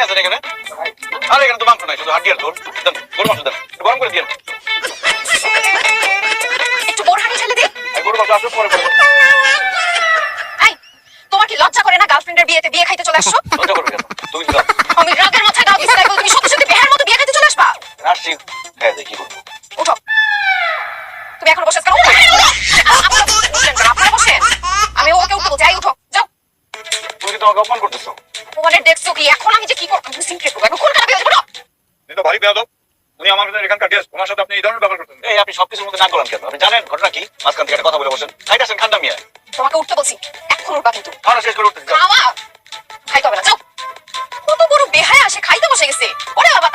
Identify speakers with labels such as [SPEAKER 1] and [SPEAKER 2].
[SPEAKER 1] আছেন এখানে? আরে এখানে তো মাংস নাই, শুধু হাড্ডি আর ঝোল। দেন, গরুর মাংস দেন, একটু গরম করে দিন।
[SPEAKER 2] একটু বোর হাঁড়ি ঢেলে দিই।
[SPEAKER 1] গরুর মাংস আসো পরে পরে।
[SPEAKER 2] এই, তোমার কি লজ্জা করে না গার্লফ্রেন্ডের বিয়েতে বিয়ে খাইতে চলে আসছো?
[SPEAKER 1] লজ্জা করবে কেন? তুমি দাও।
[SPEAKER 2] আমি রাগের মাথায় দাও দিছি, তাই বলে তুমি সত্যি সত্যি বেহার মতো বিয়ে খাইতে চলে আসবা?
[SPEAKER 1] আসছি, হ্যাঁ দেখি করবো।
[SPEAKER 2] উঠো। তুমি এখন বসে আছো কেন? আপনারা বুঝলেন কেন? আপনারা বসেন। আমি ওকে উঠতে বলছি, এই উঠো, যাও।
[SPEAKER 1] তুমি কি তোমাকে অপমান করতেছো?
[SPEAKER 2] তোমাদের দেখছো কি? এখন আমি যে কি করব? আমি সিনক্রেট করবো। এখন কোন খারাপ হয়ে যাবো?
[SPEAKER 1] এটা ভারী বেয়াদব। উনি আমাদের এখানকার গেস্ট, ওনার সাথে আপনি এই ধরনের ব্যবহার করতেন? এই আপনি সবকিছুর মধ্যে না করেন কেন? আপনি জানেন ঘটনা কি? মাঝখান থেকে একটা কথা বলে বসেন। খাইতে আসেন, খান্ডা মিয়া।
[SPEAKER 2] তোমাকে উঠতে বলছি, এখন উঠবা কিন্তু।
[SPEAKER 1] খাওয়া শেষ করে উঠতে যাও।
[SPEAKER 2] খাওয়া খাইতে হবে না, যাও। কত বড় বেহায়া, সে খাইতে বসে গেছে। ওরে বাবা।